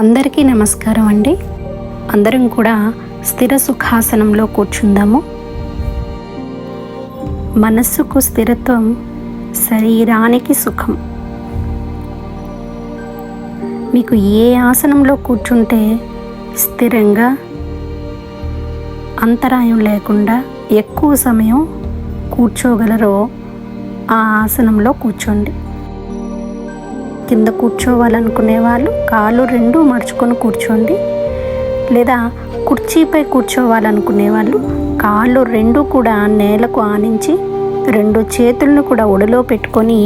అందరికీ నమస్కారం అండి. అందరం కూడా స్థిర సుఖాసనంలో కూర్చుందాము. మనస్సుకు స్థిరత్వం, శరీరానికి సుఖం. మీకు ఏ ఆసనంలో కూర్చుంటే స్థిరంగా, అంతరాయం లేకుండా ఎక్కువ సమయం కూర్చోగలరో ఆ ఆసనంలో కూర్చోండి. కింద కూర్చోవాలనుకునే వాళ్ళు కాళ్ళు రెండు మడుచుకొని కూర్చోండి. లేదా కుర్చీపై కూర్చోవాలనుకునే వాళ్ళు కాళ్ళు రెండు కూడా నేలకు ఆనించి రెండు చేతులను కూడా ఒడిలో పెట్టుకొని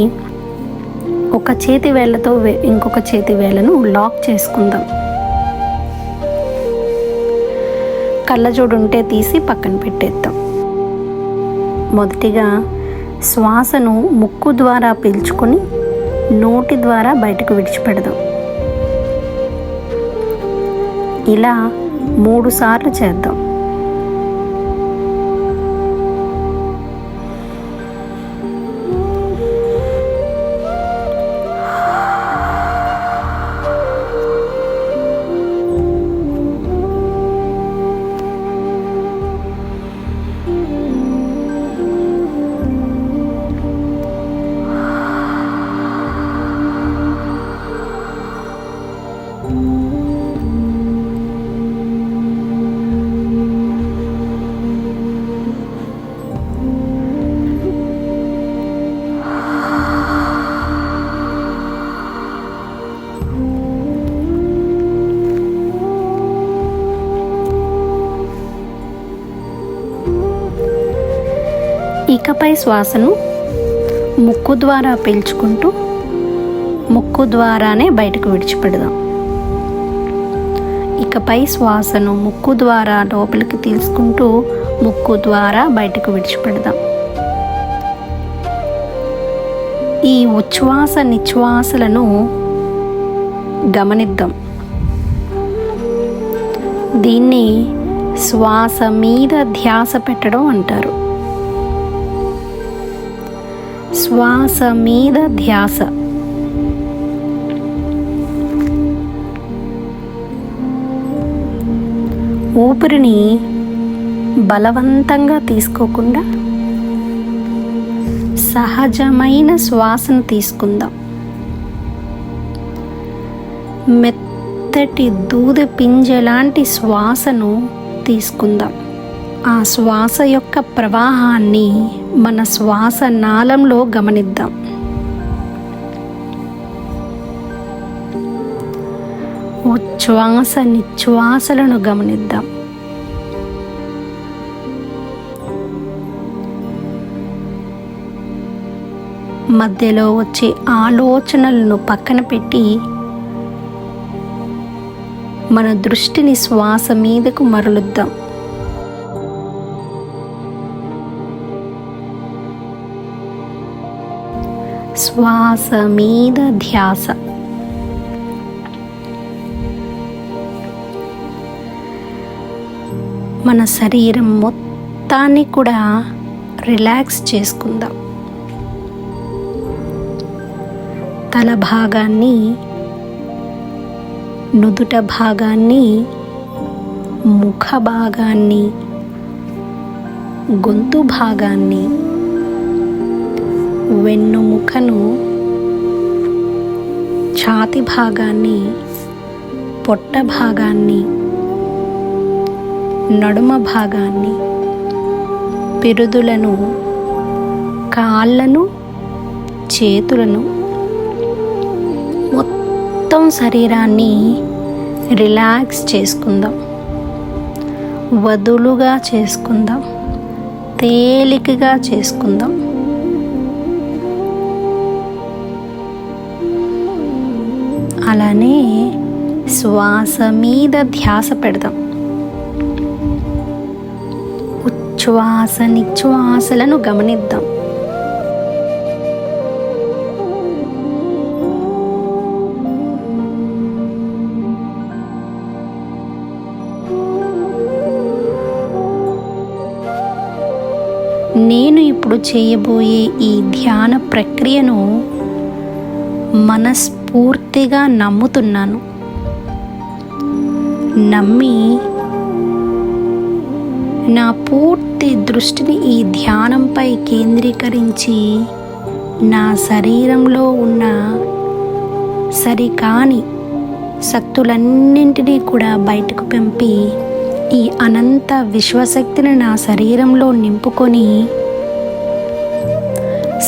ఒక చేతి వేళ్ళతో ఇంకొక చేతి వేళ్ళను లాక్ చేసుకుందాం. కళ్ళజోడు ఉంటే తీసి పక్కన పెట్టేద్దాం. మొదటిగా శ్వాసను ముక్కు ద్వారా పీల్చుకొని నోటి ద్వారా బయటకు విడిచిపెడదాం. ఇలా 3 సార్లు చేద్దాం. ఇకపై శ్వాసను ముక్కు ద్వారా పీల్చుకుంటూ ముక్కు ద్వారానే బయటకు విడిచిపెడదాం. ఇకపై శ్వాసను ముక్కు ద్వారా లోపలికి తీసుకుంటూ ముక్కు ద్వారా బయటకు విడిచిపెడదాం. ఈ ఉచ్ఛ్వాస నిశ్వాసలను గమనిద్దాం. దీన్ని శ్వాస మీద ధ్యాస పెట్టడం అంటారు. శ్వాస మీద ధ్యాస. ఊపిరిని బలవంతంగా తీసుకోకుండా సహజమైన శ్వాసను తీసుకుందాం. మెత్తటి దూది పింజెలాంటి శ్వాసను తీసుకుందాం. ఆ శ్వాస యొక్క ప్రవాహాన్ని మన శ్వాస నాళంలో గమనిద్దాం. ఉచ్ఛ్వాస నిశ్వాసలను గమనిద్దాం. మధ్యలో వచ్చే ఆలోచనలను పక్కన పెట్టి మన దృష్టిని శ్వాస మీదకు మరలుద్దాం. శ్వాస మీద ధ్యాస. మన శరీరం మొత్తాన్ని కూడా రిలాక్స్ చేసుకుందాం. తల భాగాన్ని, నుదుట భాగాన్ని, ముఖ భాగాన్ని, గొంతు భాగాన్ని, వెన్నుముకను, ఛాతి భాగాన్ని, పొట్ట భాగాన్ని, నడుమ భాగాన్ని, పిరుదులను, కాళ్ళను, చేతులను, మొత్తం శరీరాన్ని రిలాక్స్ చేసుకుందాం. వదులుగా చేసుకుందాం. తేలికగా చేసుకుందాం. అలానే శ్వాస మీద ధ్యాస పెడదాం. ఉచ్ఛ్వాస నిశ్వాసలను గమనిద్దాం. నేను ఇప్పుడు చేయబోయే ఈ ధ్యాన ప్రక్రియను మనస్ఫూర్తిగా నమ్ముతున్నాను. నమ్మి నా పూర్తి దృష్టిని ఈ ధ్యానంపై కేంద్రీకరించి నా శరీరంలో ఉన్న సరికాని శక్తులన్నింటినీ కూడా బయటకు పంపి ఈ అనంత విశ్వశక్తిని నా శరీరంలో నింపుకొని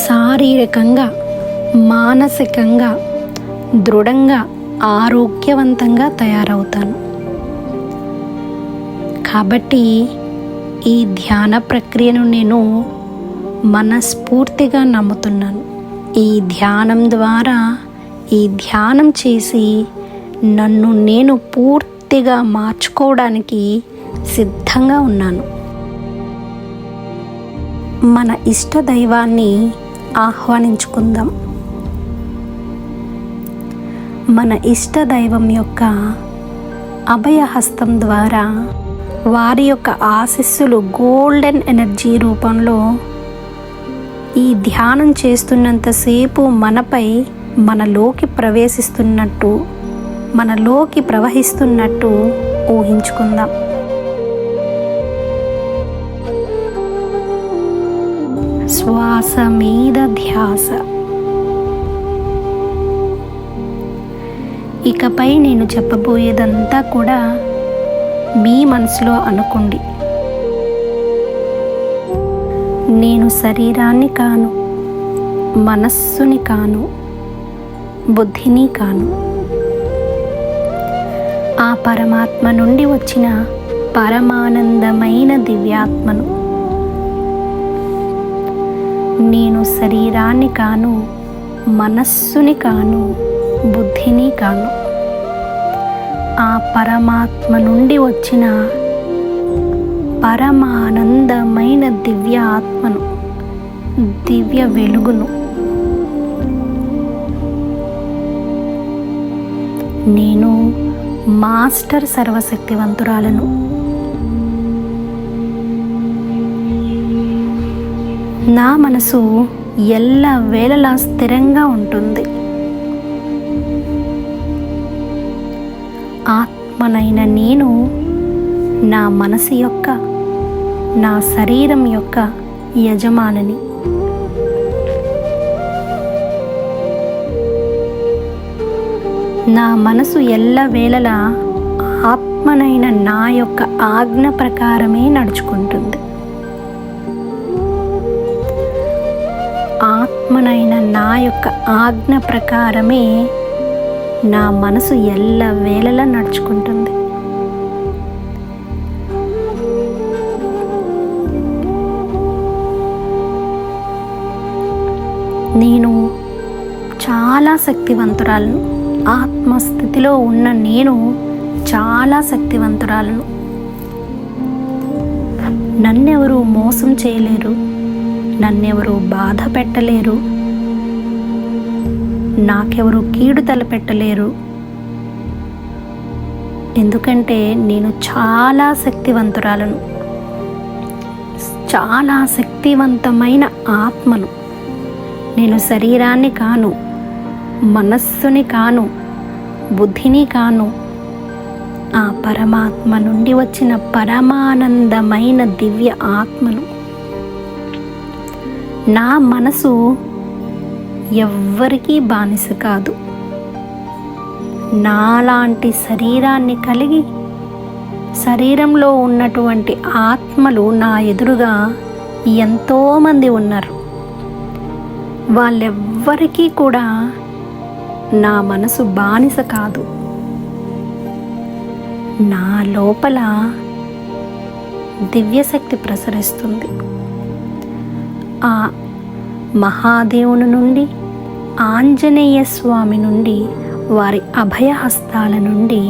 శారీరకంగా, మానసికంగా దృఢంగా, ఆరోగ్యవంతంగా తయారవుతాను. కాబట్టి ఈ ధ్యాన ప్రక్రియను నేను మనస్ఫూర్తిగా నమ్ముతున్నాను. ఈ ధ్యానం ద్వారా, ఈ ధ్యానం చేసి నన్ను నేను పూర్తిగా మార్చుకోవడానికి సిద్ధంగా ఉన్నాను. మన ఇష్ట దైవాన్ని ఆహ్వానించుకుందాం. మన ఇష్ట దైవం యొక్క అభయహస్తం ద్వారా వారి యొక్క ఆశీస్సులు గోల్డెన్ ఎనర్జీ రూపంలో ఈ ధ్యానం చేస్తున్నంతసేపు మనలోకి ప్రవేశిస్తున్నట్టు, మనలోకి ప్రవహిస్తున్నట్టు ఊహించుకుందాం. శ్వాస మీద ధ్యాస. ఇకపై నేను చెప్పబోయేదంతా కూడా మీ మనసులో అనుకోండి. నేను శరీరాన్ని కాను, మనస్సుని కాను, బుద్ధిని కాను. ఆ పరమాత్మ నుండి వచ్చిన పరమానందమైన దివ్యాత్మను. నేను శరీరాన్ని కాను, మనస్సుని కాను, బుద్ధిని కాను. ఆ పరమాత్మ నుండి వచ్చిన పరమానందమైన దివ్య ఆత్మను, దివ్య వెలుగును. నేను మాస్టర్ సర్వశక్తివంతురాలను. నా మనసు ఎల్లవేళలా స్థిరంగా ఉంటుంది. ఆత్మనైన నేను నా మనసు యొక్క, నా శరీరం యొక్క యజమానిని. నా మనసు ఎల్లవేళలా ఆత్మనైన నా యొక్క ఆజ్ఞ ప్రకారమే నడుచుకుంటుంది. ఆత్మనైన నా యొక్క ఆజ్ఞ ప్రకారమే నా మనసు ఎల్లవేళలా నడుచుకుంటుంది. నేను చాలా శక్తివంతురాలను. ఆత్మస్థితిలో ఉన్న నేను చాలా శక్తివంతురాలను. నన్నెవరూ మోసం చేయలేరు, నన్నెవరూ బాధ పెట్టలేరు, నాకెవరూ కీడు తలపెట్టలేరు. ఎందుకంటే నేను చాలా శక్తివంతురాలను, చాలా శక్తివంతమైన ఆత్మను. నేను శరీరాన్ని కాను, మనస్సుని కాను, బుద్ధిని కాను. ఆ పరమాత్మ నుండి వచ్చిన పరమానందమైన దివ్య ఆత్మను. నా మనసు ఎవ్వరికీ బానిస కాదు. నాలాంటి శరీరాన్ని కలిగి శరీరంలో ఉన్నటువంటి ఆత్మలు నా ఎదురుగా ఎంతోమంది ఉన్నారు. వాళ్ళెవ్వరికీ కూడా నా మనసు బానిస కాదు. నా లోపల దివ్యశక్తి ప్రసరిస్తుంది. ఆ మహాదేవుని నుండి, ఆంజనేయ స్వామి నుండి, వారి అభయహస్తాల నుండి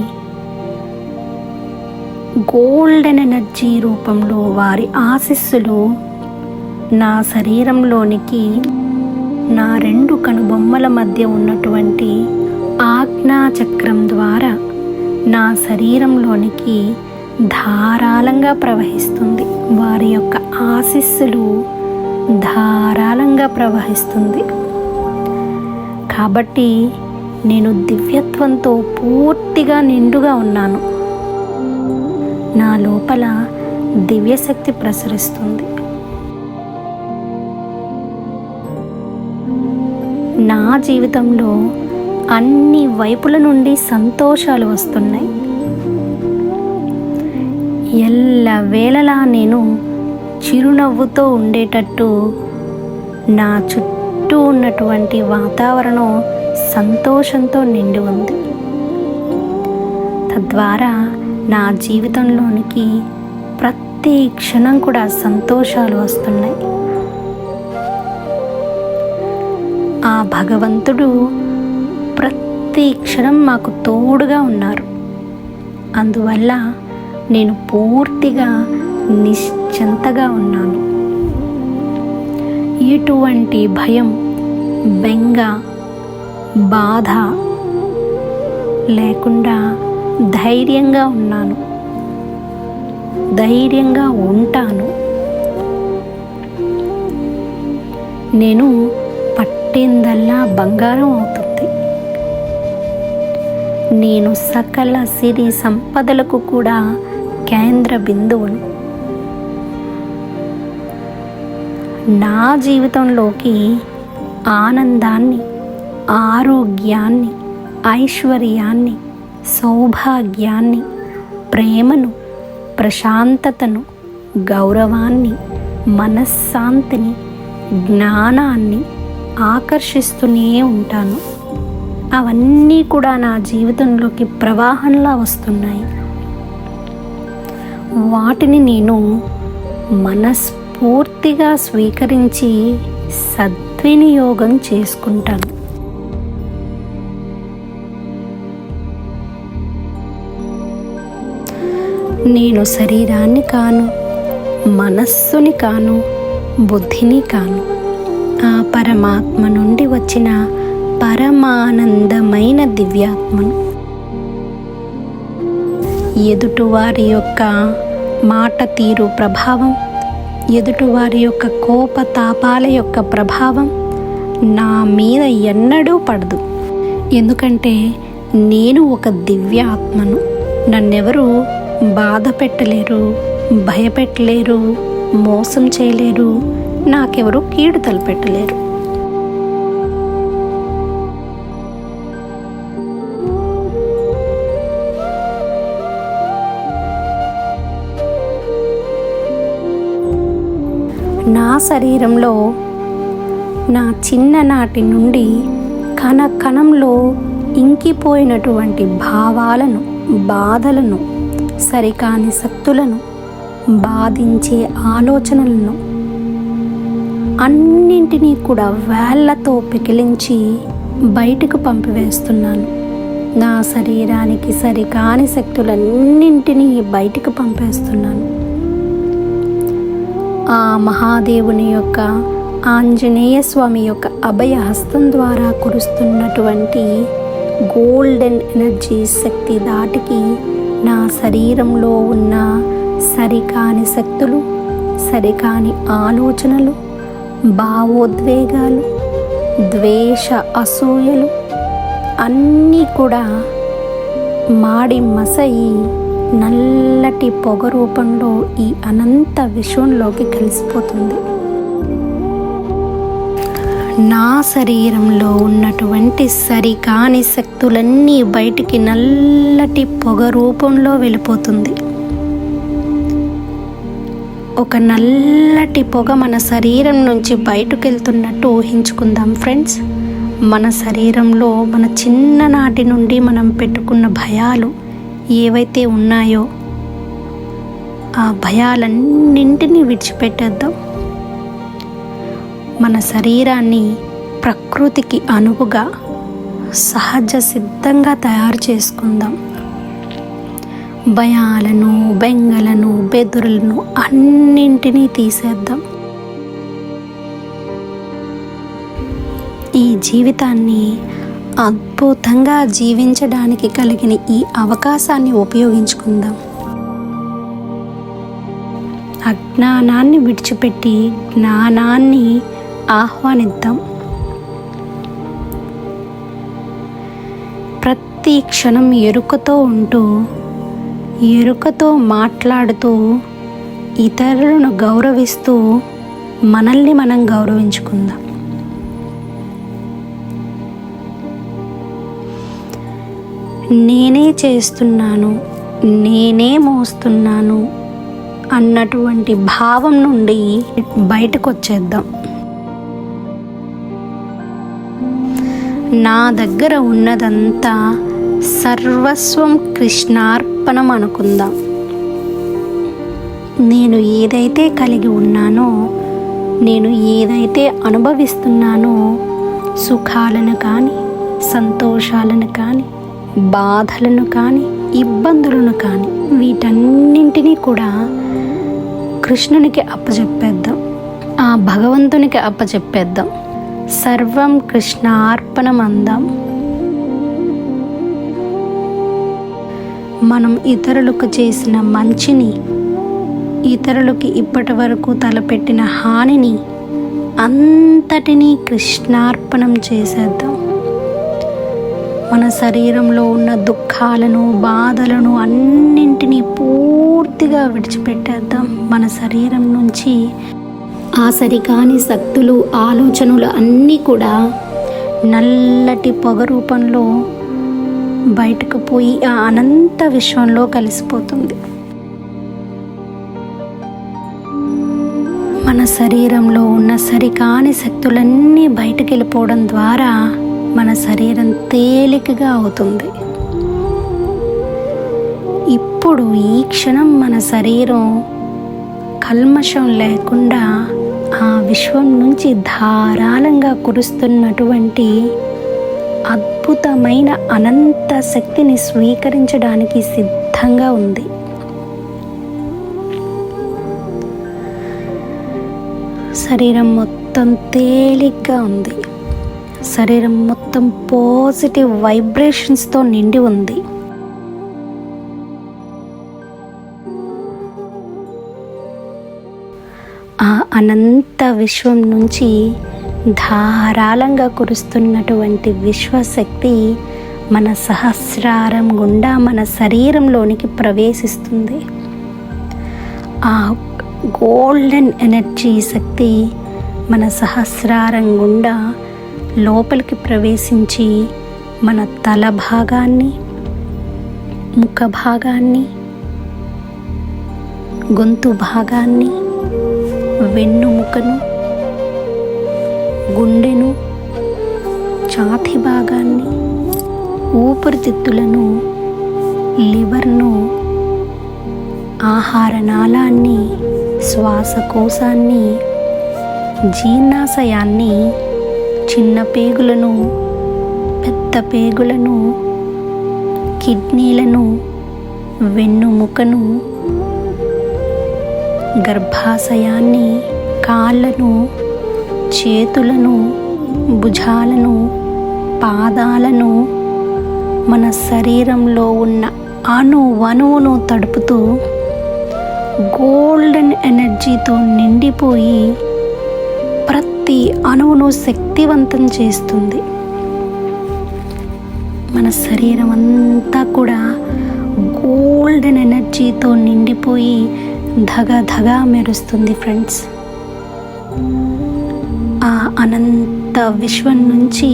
గోల్డెన్ ఎనర్జీ రూపంలో వారి ఆశీస్సులు నా శరీరంలోనికి, నా రెండు కనుబొమ్మల మధ్య ఉన్నటువంటి ఆజ్ఞాచక్రం ద్వారా నా శరీరంలోనికి ధారాళంగా ప్రవహిస్తుంది. వారి యొక్క ఆశీస్సులు ధారాళంగా ప్రవహిస్తుంది. కాబట్టి నేను దివ్యత్వంతో పూర్తిగా నిండుగా ఉన్నాను. నా లోపల దివ్యశక్తి ప్రసరిస్తుంది. నా జీవితంలో అన్ని వైపుల నుండి సంతోషాలు వస్తున్నాయి. ఎల్లవేళలా నేను చిరునవ్వుతో ఉండేటట్టు నా చుట్టూ ఉన్నటువంటి వాతావరణం సంతోషంతో నిండి ఉంది. తద్వారా నా జీవితంలోనికి ప్రతి క్షణం కూడా సంతోషాలు వస్తున్నాయి. ఆ భగవంతుడు ప్రతి క్షణం మాకు తోడుగా ఉన్నారు. అందువల్ల నేను పూర్తిగా నిశ్చింతగా ఉన్నాను. ఎటువంటి భయం, బెంగ, బాధ లేకుండా ధైర్యంగా ఉన్నాను. ధైర్యంగా ఉంటాను. నేను పట్టిందల్లా బంగారం అవుతుంది. నేను సకల సిరి సంపదలకు కూడా కేంద్ర బిందువును. నా జీవితంలోకి ఆనందాన్ని, ఆరోగ్యాన్ని, ఐశ్వర్యాన్ని, సౌభాగ్యాన్ని, ప్రేమను, ప్రశాంతతను, గౌరవాన్ని, మనశ్శాంతిని, జ్ఞానాన్ని ఆకర్షిస్తూనే ఉంటాను. అవన్నీ కూడా నా జీవితంలోకి ప్రవాహంలా వస్తున్నాయి. వాటిని నేను మనస్ఫూర్తిగా స్వీకరించి సద్వినియోగం చేసుకుంటాను. నేను శరీరాన్ని కాను, మనస్సుని కాను, బుద్ధిని కాను. ఆ పరమాత్మ నుండి వచ్చిన పరమానందమైన దివ్యాత్మను. ఎదుటివారి యొక్క మాట తీరు ప్రభావం, ఎదుటివారి యొక్క కోపతాపాల యొక్క ప్రభావం నా మీద ఎన్నడూ పడదు. ఎందుకంటే నేను ఒక దివ్యాత్మను. నన్నెవరూ బాధ పెట్టలేరు, భయపెట్టలేరు, మోసం చేయలేరు, నాకెవరూ కీడు తలపెట్టలేరు. నా శరీరంలో నా చిన్ననాటి నుండి కణ కణంలో ఇంకిపోయినటువంటి భావాలను, బాధలను, సరికాని శక్తులను, బాధించే ఆలోచనలను అన్నింటినీ కూడా వేళ్లతో పెకిలించి బయటకు పంపివేస్తున్నాను. నా శరీరానికి సరికాని శక్తులన్నింటినీ బయటకు పంపేస్తున్నాను. ఆ మహాదేవుని యొక్క, ఆంజనేయ స్వామి యొక్క అభయ హస్తం ద్వారా కురుస్తున్నటువంటి గోల్డెన్ ఎనర్జీ శక్తి దాటికి నా శరీరంలో ఉన్న సరికాని శక్తులు, సరికాని ఆలోచనలు, భావోద్వేగాలు, ద్వేష అసూయలు అన్నీ కూడా మాడి మసయి నల్లటి పొగ రూపంలో ఈ అనంత విశ్వంలోకి కలిసిపోతుంది. నా శరీరంలో ఉన్నటువంటి సరికాని శక్తులన్నీ బయటికి నల్లటి పొగ రూపంలో వెళ్ళిపోతుంది. ఒక నల్లటి పొగ మన శరీరం నుంచి బయటకు వెళ్తున్నట్టు ఊహించుకుందాం ఫ్రెండ్స్. మన శరీరంలో మన చిన్ననాటి నుండి మనం పెట్టుకున్న భయాలు ఏవైతే ఉన్నాయో ఆ భయాలన్నింటినీ విడిచిపెట్టేద్దాం. మన శరీరాన్ని ప్రకృతికి అనువుగా సహజ సిద్ధంగా తయారు చేసుకుందాం. భయాలను, బెంగలను, బెదురులను అన్నింటినీ తీసేద్దాం. ఈ జీవితాన్ని అద్భుతంగా జీవించడానికి కలిగిన ఈ అవకాశాన్ని ఉపయోగించుకుందాం. అజ్ఞానాన్ని విడిచిపెట్టి జ్ఞానాన్ని ఆహ్వానిద్దాం. ప్రతి క్షణం ఎరుకతో ఉంటూ ఎరుకతో మాట్లాడుతూ ఇతరులను గౌరవిస్తూ మనల్ని మనం గౌరవించుకుందాం. నేనే చేస్తున్నాను, నేనే మోస్తున్నాను అన్నటువంటి భావం నుండి బయటకు వచ్చేద్దాం. నా దగ్గర ఉన్నదంతా సర్వస్వం కృష్ణార్పణం అనుకుందాం. నేను ఏదైతే కలిగి ఉన్నానో, నేను ఏదైతే అనుభవిస్తున్నానో, సుఖాలను కానీ, సంతోషాలను కానీ, బాధలను కానీ, ఇబ్బందులను కానీ, వీటన్నింటినీ కూడా కృష్ణునికి అప్పచెప్పేద్దాం, ఆ భగవంతునికి అప్పచెప్పేద్దాం. సర్వం కృష్ణార్పణం అందాం. మనం ఇతరులకు చేసిన మంచిని, ఇతరులకి ఇప్పటి వరకు తలపెట్టిన హానిని అంతటినీ కృష్ణార్పణం చేసేద్దాం. మన శరీరంలో ఉన్న దుఃఖాలను, బాధలను అన్నింటినీ పూర్తిగా విడిచిపెట్టేద్దాం. మన శరీరం నుంచి ఆ సరికాని శక్తులు, ఆలోచనలు అన్నీ కూడా నల్లటి పొగ రూపంలో బయటకు పోయి ఆ అనంత విశ్వంలో కలిసిపోతుంది. మన శరీరంలో ఉన్న సరికాని శక్తులన్నీ బయటకు వెళ్ళిపోవడం ద్వారా మన శరీరం తేలికగా అవుతుంది. ఇప్పుడు ఈ క్షణం మన శరీరం కల్మషం లేకుండా ఆ విశ్వం నుంచి ధారాళంగా కురుస్తున్నటువంటి అద్భుతమైన అనంత శక్తిని స్వీకరించడానికి సిద్ధంగా ఉంది. శరీరం మొత్తం తేలిగ్గా ఉంది. శరీరం మొత్తం పాజిటివ్ వైబ్రేషన్స్తో నిండి ఉంది. ఆ అనంత విశ్వం నుంచి ధారాళంగా కురుస్తున్నటువంటి విశ్వశక్తి మన సహస్రారం గుండా మన శరీరంలోనికి ప్రవేశిస్తుంది. ఆ గోల్డెన్ ఎనర్జీ శక్తి మన సహస్రారం గుండా లోపలికి ప్రవేశించి మన తల భాగాన్ని, ముఖ భాగాన్ని, గొంతు భాగాన్ని, వెన్నుముకను, గుండెను, ఛాతీ భాగాన్ని, ఊపిరితిత్తులను, లివర్ను, ఆహార నాళాన్ని, శ్వాసకోశాన్ని, జీర్ణాశయాన్ని, చిన్న పేగులను, పెద్ద పేగులను, కిడ్నీలను, వెన్నుముకను, గర్భాశయాన్ని, కాళ్ళను, చేతులను, భుజాలను, పాదాలను, మన శరీరంలో ఉన్న అణువణువును తడుపుతూ గోల్డెన్ ఎనర్జీతో నిండిపోయి ప్రతి అణువును శక్తివంతం చేస్తుంది. మన శరీరం అంతా కూడా గోల్డెన్ ఎనర్జీతో నిండిపోయి ధగధగా మెరుస్తుంది ఫ్రెండ్స్. ఆ అనంత విశ్వం నుంచి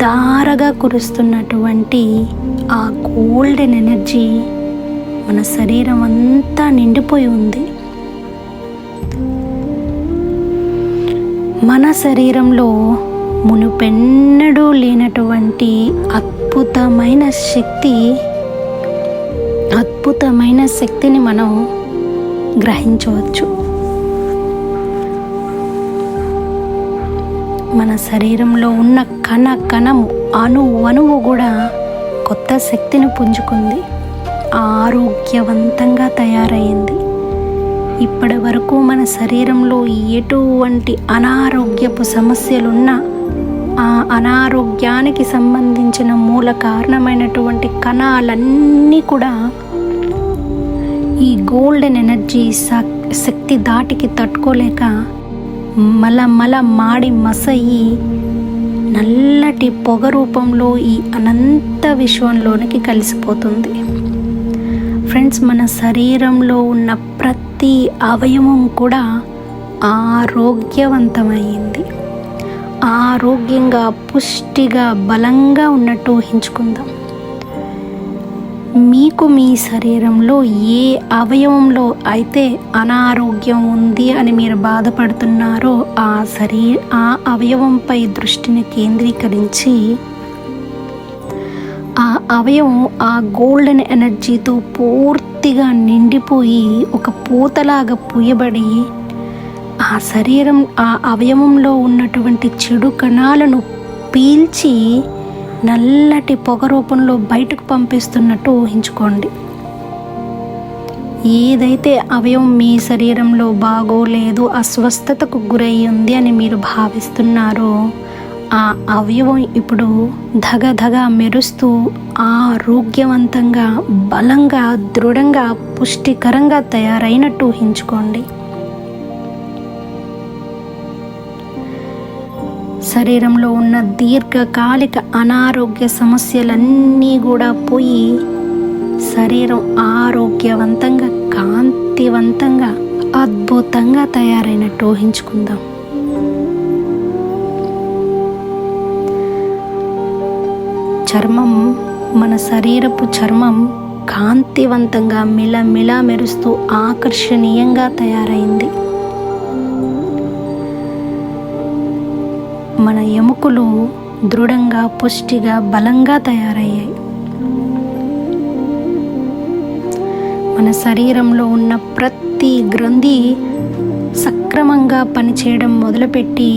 ధారగా కురుస్తున్నటువంటి ఆ గోల్డెన్ ఎనర్జీ మన శరీరం అంతా నిండిపోయి ఉంది. మన శరీరంలో మునుపెన్నడూ లేనటువంటి అద్భుతమైన శక్తిని మనం గ్రహించవచ్చు. మన శరీరంలో ఉన్న కణము, అణువు కూడా కొత్త శక్తిని పుంజుకుంది. ఆరోగ్యవంతంగా తయారైంది. ఇప్పటి వరకు మన శరీరంలో ఎటువంటి అనారోగ్యపు సమస్యలున్నా ఆ అనారోగ్యానికి సంబంధించిన మూల కారణమైనటువంటి కణాలన్నీ కూడా ఈ గోల్డెన్ ఎనర్జీ శక్తి దాటికి తట్టుకోలేక మల మాడి మసయి నల్లటి పొగ రూపంలో ఈ అనంత విశ్వంలోనికి కలిసిపోతుంది. ఫ్రెండ్స్, మన శరీరంలో ఉన్న ప్రతి అవయవం కూడా ఆరోగ్యవంతమైంది. ఆరోగ్యంగా, పుష్టిగా, బలంగా ఉన్నట్టు ఊహించుకుందాం. మీకు మీ శరీరంలో ఏ అవయవంలో అయితే అనారోగ్యం ఉంది అని మీరు బాధపడుతున్నారో ఆ అవయవంపై దృష్టిని కేంద్రీకరించి ఆ అవయవం ఆ గోల్డెన్ ఎనర్జీతో పూర్తిగా నిండిపోయి ఒక పూతలాగా పూయబడి ఆ శరీరం ఆ అవయవంలో ఉన్నటువంటి చెడు కణాలను పీల్చి నల్లటి పొగ రూపంలో బయటకు పంపిస్తున్నట్టు ఊహించుకోండి. ఏదైతే అవయవం మీ శరీరంలో బాగోలేదు, అస్వస్థతకు గురయ్యింది అని మీరు భావిస్తున్నారో ఆ అవయవం ఇప్పుడు ధగధగ మెరుస్తూ ఆరోగ్యవంతంగా, బలంగా, దృఢంగా, పుష్టికరంగా తయారైనట్టు ఊహించుకోండి. శరీరంలో ఉన్న దీర్ఘకాలిక అనారోగ్య సమస్యలన్నీ కూడా పోయి శరీరం ఆరోగ్యవంతంగా, కాంతివంతంగా, అద్భుతంగా తయారైనట్టు ఊహించుకుందాం. మన శరీరపు చర్మం కాంతివంతంగా మిలమిలా మెరుస్తూ ఆకర్షణీయంగా తయారైంది. మన ఎముకలు దృఢంగా, పుష్టిగా, బలంగా తయారయ్యాయి. మన శరీరంలో ఉన్న ప్రతి గ్రంథి సక్రమంగా పనిచేయడం మొదలుపెట్టి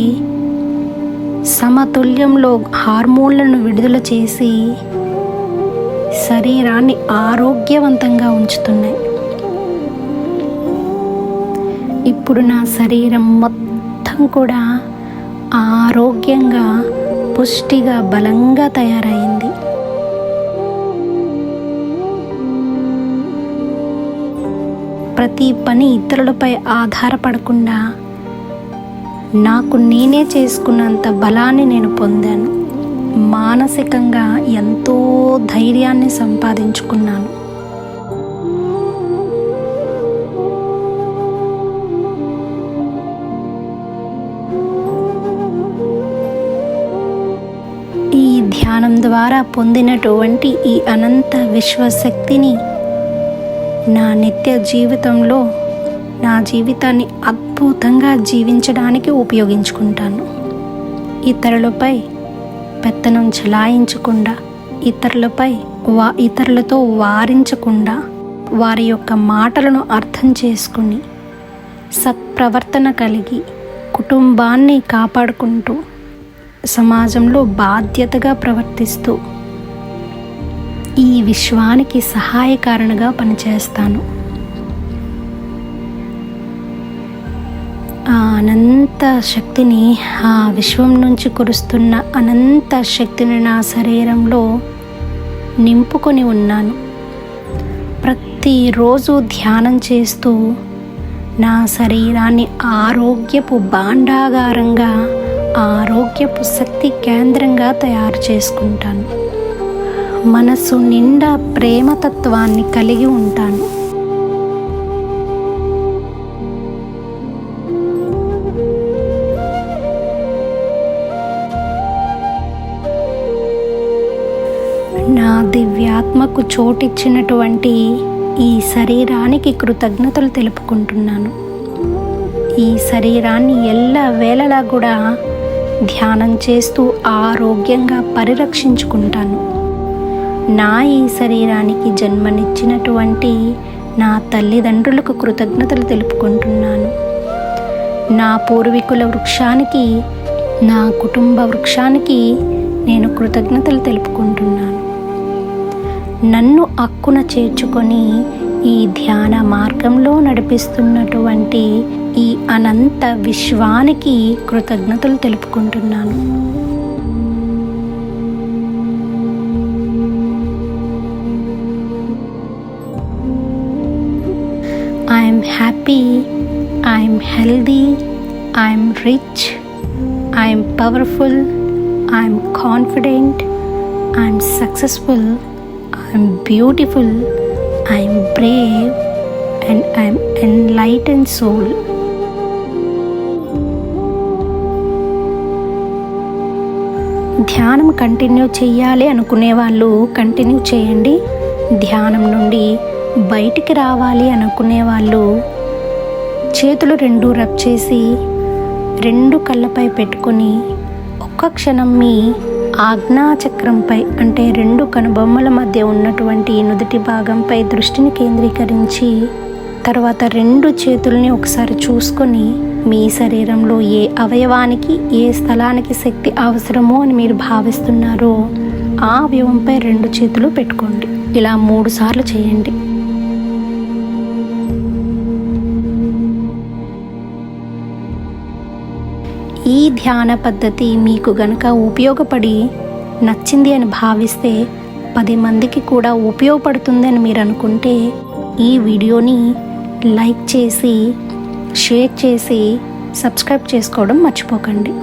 సమతుల్యంలో హార్మోన్లను విడుదల చేసి శరీరాన్ని ఆరోగ్యవంతంగా ఉంచుతున్నాయి. ఇప్పుడు నా శరీరం మొత్తం కూడా ఆరోగ్యంగా, పుష్టిగా, బలంగా తయారైంది. ప్రతి పని ఇతరులపై ఆధారపడకుండా నాకు నేనే చేసుకున్నంత బలాన్ని నేను పొందాను. మానసికంగా ఎంతో ధైర్యాన్ని సంపాదించుకున్నాను. ఈ ధ్యానం ద్వారా పొందినటువంటి ఈ అనంత విశ్వశక్తిని నా నిత్య జీవితంలో నా జీవితాన్ని అద్భుతంగా జీవించడానికి ఉపయోగించుకుంటాను. ఇతరులపై పెత్తనం చెలాయించకుండా, ఇతరులతో వారించకుండా, వారి యొక్క మాటలను అర్థం చేసుకుని సత్ప్రవర్తన కలిగి కుటుంబాన్ని కాపాడుకుంటూ సమాజంలో బాధ్యతగా ప్రవర్తిస్తూ ఈ విశ్వానికి సహాయకారణగా పనిచేస్తాను. ఆ అనంత శక్తిని, ఆ విశ్వం నుంచి కురుస్తున్న అనంత శక్తిని నా శరీరంలో నింపుకొని ఉన్నాను. ప్రతిరోజు ధ్యానం చేస్తూ నా శరీరాన్ని ఆరోగ్యపు భాండాగారంగా, ఆరోగ్యపు శక్తి కేంద్రంగా తయారు చేసుకుంటాను. మనసు నిండా ప్రేమతత్వాన్ని కలిగి ఉంటాను. నా దివ్యాత్మకు చోటిచ్చినటువంటి ఈ శరీరానికి కృతజ్ఞతలు తెలుపుకుంటున్నాను. ఈ శరీరాన్ని ఎల్లవేళలా కూడా ధ్యానం చేస్తూ ఆరోగ్యంగా పరిరక్షించుకుంటాను. నా ఈ శరీరానికి జన్మనిచ్చినటువంటి నా తల్లిదండ్రులకు కృతజ్ఞతలు తెలుపుకుంటున్నాను. నా పూర్వీకుల వృక్షానికి, నా కుటుంబ వృక్షానికి నేను కృతజ్ఞతలు తెలుపుకుంటున్నాను. నన్ను అక్కున చేర్చుకొని ఈ ధ్యాన మార్గంలో నడిపిస్తున్నటువంటి ఈ అనంత విశ్వానికి కృతజ్ఞతలు తెలుపుకుంటున్నాను. I'm happy, I'm healthy, I'm rich, I'm powerful, I'm confident, I'm successful, I'm beautiful, I'm Brave. brave and I am enlightened soul. ధ్యానం కంటిన్యూ చేయాలి అనుకునే వాళ్ళు కంటిన్యూ చేయండి. ధ్యానం నుండి బయటికి రావాలి అనుకునే వాళ్ళు చేతులు రెండు రబ్ చేసి రెండు కళ్ళపై పెట్టుకొని ఒక్క క్షణం మీ ఆజ్ఞాచక్రంపై అంటే రెండు కనుబొమ్మల మధ్య ఉన్నటువంటి నుదుటి భాగంపై దృష్టిని కేంద్రీకరించి తర్వాత రెండు చేతుల్ని ఒకసారి చూసుకొని మీ శరీరంలో ఏ అవయవానికి ఏ స్థలానికి శక్తి అవసరమో అని మీరు భావిస్తున్నారో ఆ అవయవంపై రెండు చేతులు పెట్టుకోండి. ఇలా 3 సార్లు చేయండి. ఈ ధ్యాన పద్ధతి మీకు గనక ఉపయోగపడి నచ్చింది అని భావిస్తే 10 మందికి కూడా ఉపయోగపడుతుంది అని మీరు అనుకుంటే ఈ వీడియోని లైక్ చేసి షేర్ చేసి సబ్స్క్రైబ్ చేసుకోవడం మర్చిపోకండి.